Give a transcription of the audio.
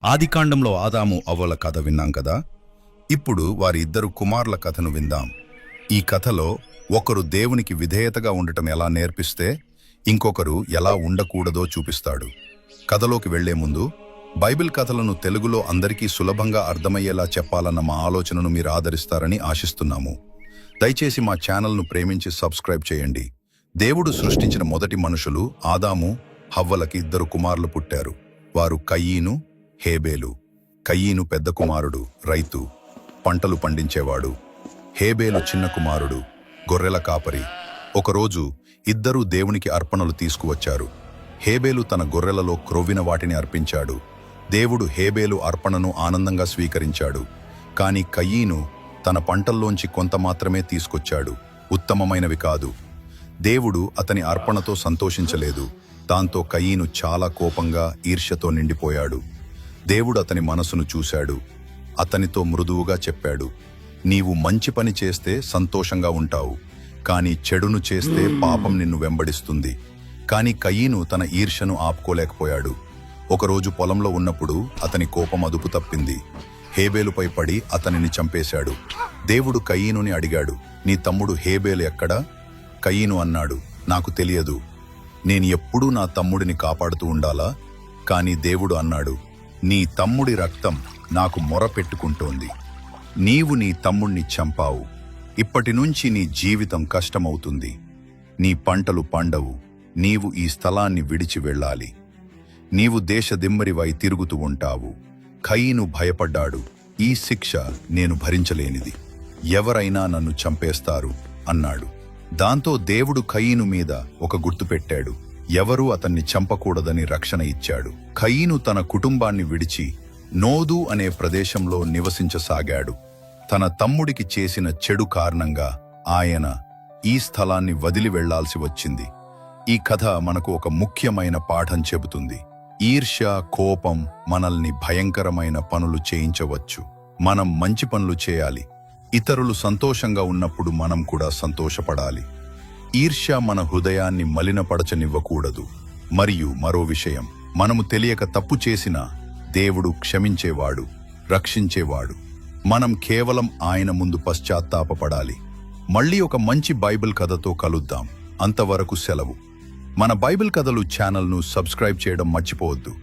ఆదికాండంలో ఆదాము అవ్వల కథ విన్నాం కదా. ఇప్పుడు వారి ఇద్దరు కుమారుల కథను విందాం. ఈ కథలో ఒకరు దేవునికి విధేయతగా ఉండటం ఎలా నేర్పిస్తే ఇంకొకరు ఎలా ఉండకూడదో చూపిస్తాడు. కథలోకి వెళ్లే ముందు బైబిల్ కథలను తెలుగులో అందరికీ సులభంగా అర్థమయ్యేలా చెప్పాలన్న మా ఆలోచనను మీరు ఆదరిస్తారని ఆశిస్తున్నాము. దయచేసి మా ఛానల్ను ప్రేమించి సబ్స్క్రైబ్ చేయండి. దేవుడు సృష్టించిన మొదటి మనుషులు ఆదాము హవ్వలకి ఇద్దరు కుమారులు పుట్టారు. వారు కయీను, హేబేలు. కయీను పెద్ద కుమారుడు, రైతు, పంటలు పండించేవాడు. హేబేలు చిన్న కుమారుడు, గొర్రెల కాపరి. ఒకరోజు ఇద్దరూ దేవునికి అర్పణలు తీసుకువచ్చారు. హేబేలు తన గొర్రెలలో క్రొవ్విన వాటిని అర్పించాడు. దేవుడు హేబేలు అర్పణను ఆనందంగా స్వీకరించాడు. కాని కయీను తన పంటల్లోంచి కొంత మాత్రమే తీసుకొచ్చాడు, ఉత్తమమైనవి కాదు. దేవుడు అతని అర్పణతో సంతోషించలేదు. దాంతో కయీను చాలా కోపంగా ఈర్ష్యతో నిండిపోయాడు. దేవుడు అతని మనసును చూశాడు. అతనితో మృదువుగా చెప్పాడు, నీవు మంచి పని చేస్తే సంతోషంగా ఉంటావు, కానీ చెడును చేస్తే పాపం నిన్ను వెంబడిస్తుంది. కాని కయీను తన ఈర్ష్యను ఆపుకోలేకపోయాడు. ఒకరోజు పొలంలో ఉన్నప్పుడు అతని కోపం అదుపు తప్పింది. హేబేలుపై పడి అతనిని చంపేశాడు. దేవుడు కయీనుని అడిగాడు, నీ తమ్ముడు హేబేలు ఎక్కడా? కయీను అన్నాడు, నాకు తెలియదు. నేను ఎప్పుడూ నా తమ్ముడిని కాపాడుతూ ఉండాలా? కాని దేవుడు అన్నాడు, నీ తమ్ముడి రక్తం నాకు మొరపెట్టుకుంటోంది. నీవు నీ తమ్ముణ్ణి చంపావు. ఇప్పటి నుంచి నీ జీవితం కష్టమవుతుంది. నీ పంటలు పండవు. నీవు ఈ స్థలాన్ని విడిచి వెళ్ళాలి. నీవు దేశదిమ్మరివై తిరుగుతూ ఉంటావు. కయీను భయపడ్డాడు. ఈ శిక్ష నేను భరించలేనిది. ఎవరైనా నన్ను చంపేస్తారు అన్నాడు. దాంతో దేవుడు కయీను మీద ఒక గుర్తు పెట్టాడు. ఎవరూ అతన్ని చంపకూడదని రక్షణ ఇచ్చాడు. కయీను తన కుటుంబాన్ని విడిచి నోదు అనే ప్రదేశంలో నివసించసాగాడు. తన తమ్ముడికి చేసిన చెడు కారణంగా ఆయన ఈ స్థలాన్ని వదిలి వెళ్లాల్సి వచ్చింది. ఈ కథ మనకు ఒక ముఖ్యమైన పాఠం చెబుతుంది. ఈర్ష్య, కోపం మనల్ని భయంకరమైన పనులు చేయించవచ్చు. మనం మంచి పనులు చేయాలి. ఇతరులు సంతోషంగా ఉన్నప్పుడు మనం కూడా సంతోషపడాలి. ఈర్ష్య మన హృదయాన్ని మలినపరచనివ్వకూడదు. మరియు మరో విషయం, మనము తెలియక తప్పు చేసినా దేవుడు క్షమించేవాడు, రక్షించేవాడు. మనం కేవలం ఆయన ముందు పశ్చాత్తాపపడాలి. మళ్ళీ ఒక మంచి బైబిల్ కథతో కలుద్దాం. అంతవరకు సెలవు. మన బైబిల్ కథలు ఛానల్ను సబ్స్క్రైబ్ చేయడం మర్చిపోవద్దు.